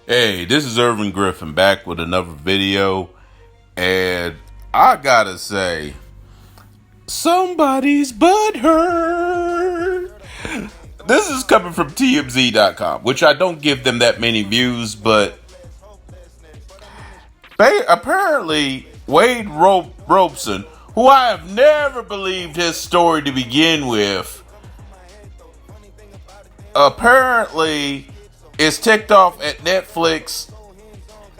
Hey, this is Irvin Griffin back with another video, and I gotta say, somebody's butt hurt. This is coming from TMZ.com, which I don't give them that many views, but apparently Wade Robson, who I have never believed his story to begin with, apparently is ticked off at Netflix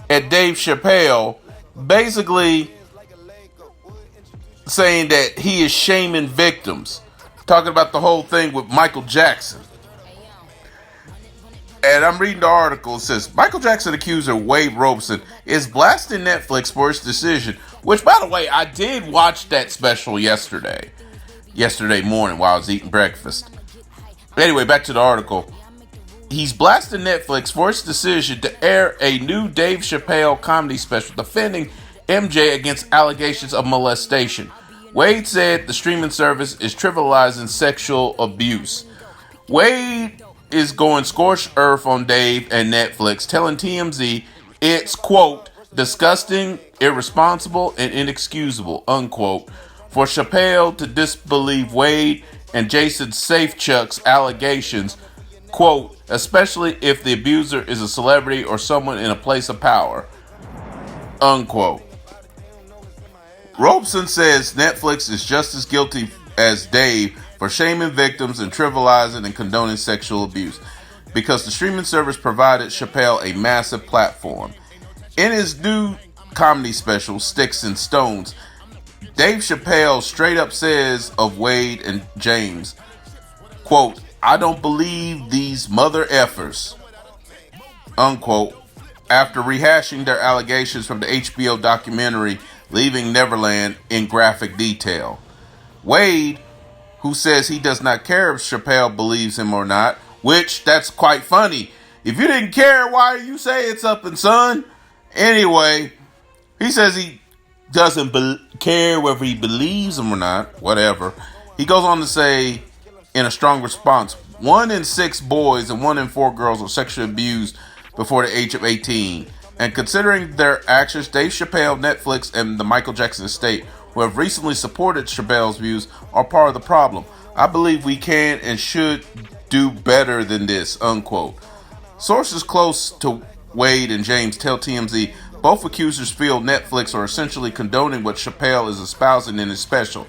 at Dave Chapelle, basically saying that he is shaming victims, talking about the whole thing with Michael Jackson. And I'm reading the article. It says Michael Jackson accuser Wade Robson is blasting Netflix for its decision, which, by the way, I did watch that special yesterday morning while I was eating breakfast. Anyway, back to the article. He's blasting Netflix for its decision to air a new Dave Chapelle comedy special defending MJ against allegations of molestation. Wade said the streaming service is trivializing sexual abuse. Wade is going scorched earth on Dave and Netflix, telling TMZ it's, quote, disgusting, irresponsible, and inexcusable, unquote, for Chapelle to disbelieve Wade and Jason Safechuck's allegations, quote, especially if the abuser is a celebrity or someone in a place of power, unquote. Robson says Netflix is just as guilty as Dave for shaming victims and trivializing and condoning sexual abuse because the streaming service provided Chapelle a massive platform. In his new comedy special, Sticks and Stones, Dave Chapelle straight up says of Wade and James, quote, I don't believe these mother effers, unquote, after rehashing their allegations from the HBO documentary Leaving Neverland in graphic detail. Wade, who says he does not care if Chapelle believes him or not, which that's quite funny. If you didn't care, why you say it's up and son? Anyway, he says he doesn't care whether he believes him or not, whatever. He goes on to say, in a strong response, 1 in 6 boys and 1 in 4 girls are sexually abused before the age of 18. And considering their actions, Dave Chapelle, Netflix, and the Michael Jackson estate, who have recently supported Chapelle's views, are part of the problem. I believe we can and should do better than this, unquote. Sources close to Wade and James tell TMZ both accusers feel Netflix are essentially condoning what Chapelle is espousing in his special,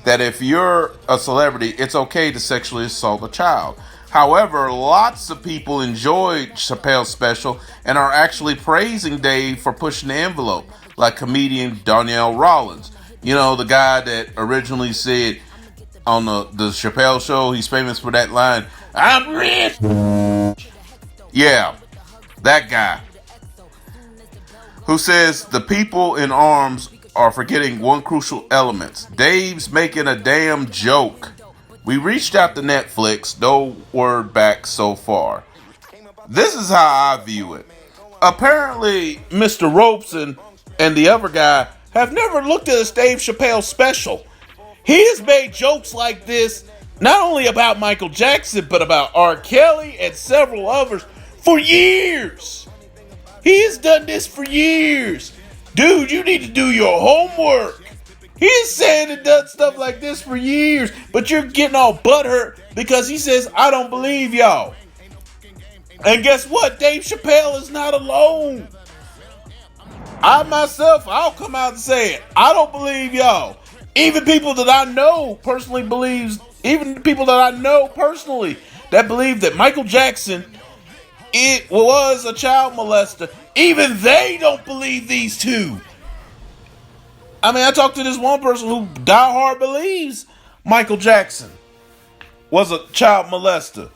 that if you're a celebrity, it's okay to sexually assault a child. However, lots of people enjoyed Chapelle's special and are actually praising Dave for pushing the envelope, like comedian Donnell Rawlins. You know, the guy that originally said on the Chapelle show, he's famous for that line, I'm rich. Yeah, that guy. Who says the people in arms are forgetting one crucial element. Dave's making a damn joke. We reached out to Netflix, no word back so far. This is how I view it. Apparently, Mr. Robson and the other guy have never looked at a Dave Chapelle special. He has made jokes like this, not only about Michael Jackson, but about R. Kelly and several others for years. He has done this for years. Dude, you need to do your homework. He's saying and done stuff like this for years, but you're getting all butthurt because he says, I don't believe y'all. And guess what? Dave Chapelle is not alone. I myself, I'll come out and say it. I don't believe y'all. Even people that I know personally that believe that Michael Jackson it was a child molester, even they don't believe these two. I mean, I talked to this one person who diehard believes Michael Jackson was a child molester.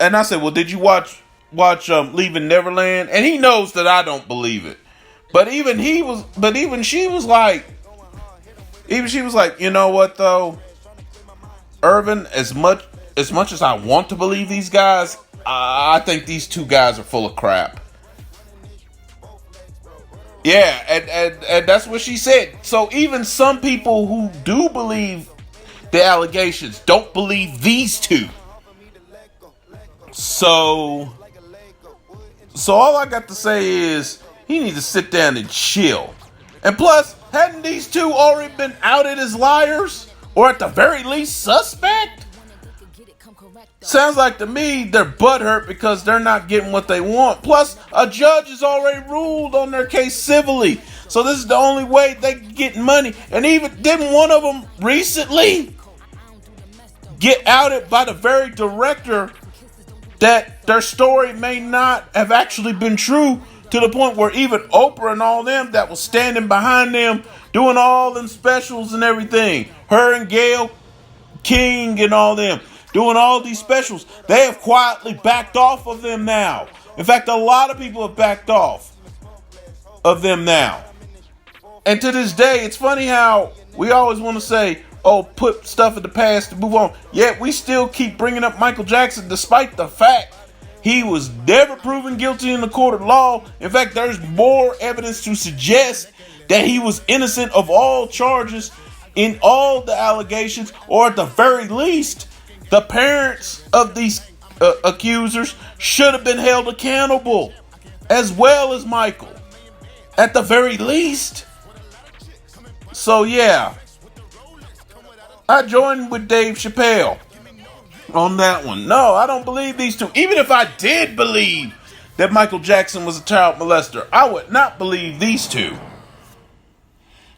And I said, well, did you watch Leaving Neverland? And he knows that I don't believe it. But even she was like, you know what though? Irvin, as much as I want to believe these guys, I think these two guys are full of crap. Yeah, and that's what she said. So even some people who do believe the allegations don't believe these two. So So all I got to say is he needs to sit down and chill. And plus, hadn't these two already been outed as liars? Or at the very least suspect? Sounds like to me they're butthurt because they're not getting what they want. Plus, a judge has already ruled on their case civilly. So this is the only way they can get money. And even didn't one of them recently get outed by the very director that their story may not have actually been true, to the point where even Oprah and all them that was standing behind them doing all them specials and everything, her and Gayle King and all them doing all these specials, they have quietly backed off of them now. In fact, a lot of people have backed off of them now. And to this day, it's funny how we always want to say, oh, put stuff in the past to move on. Yet we still keep bringing up Michael Jackson despite the fact he was never proven guilty in the court of law. In fact, there's more evidence to suggest that he was innocent of all charges in all the allegations, or at the very least, the parents of these accusers should have been held accountable, as well as Michael, at the very least. So yeah, I joined with Dave Chapelle on that one. No, I don't believe these two. Even if I did believe that Michael Jackson was a child molester, I would not believe these two.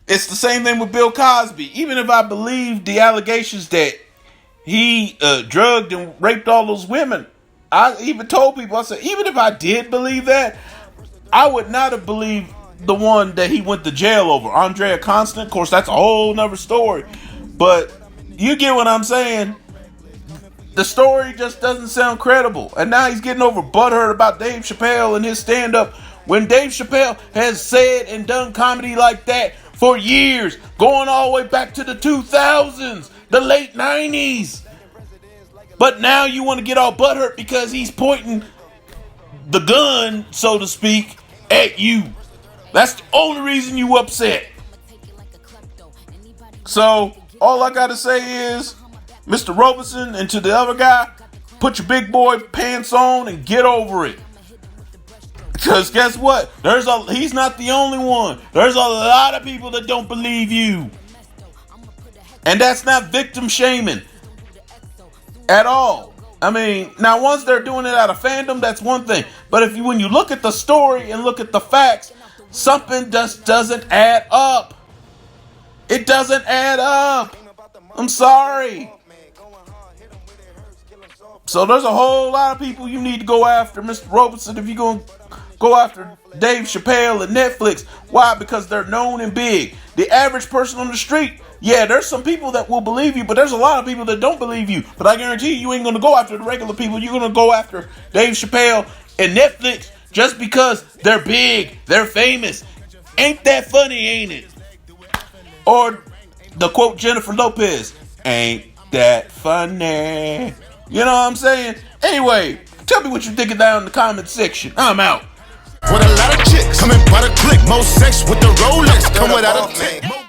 It's the same thing with Bill Cosby. Even if I believed the allegations that he drugged and raped all those women, I even told people, I said, even if I did believe that, I would not have believed the one that he went to jail over, Andrea Constant. Of course, that's a whole nother story. But you get what I'm saying. The story just doesn't sound credible. And now he's getting over butthurt about Dave Chapelle and his stand-up, when Dave Chapelle has said and done comedy like that for years, going all the way back to the 2000s, the late 90s. But now you want to get all butthurt because he's pointing the gun, so to speak, at you. That's the only reason you upset. So all I gotta say is, Mr. Robson, and to the other guy, put your big boy pants on and get over it. Because guess what? He's not the only one. There's a lot of people that don't believe you. And that's not victim shaming at all. I mean, now once they're doing it out of fandom, that's one thing. But when you look at the story and look at the facts, something just doesn't add up. It doesn't add up. I'm sorry. So there's a whole lot of people you need to go after, Mr. Robson, if you're going to go after Dave Chapelle and Netflix. Why? Because they're known and big. The average person on the street, yeah, there's some people that will believe you, but there's a lot of people that don't believe you. But I guarantee you ain't going to go after the regular people. You're going to go after Dave Chapelle and Netflix just because they're big, they're famous. Ain't that funny, ain't it? Or the quote Jennifer Lopez, ain't that funny? You know what I'm saying? Anyway, tell me what you're thinking down in the comment section. I'm out. With a lot of chicks coming by the click, most sex with the Rolex, come without a tick.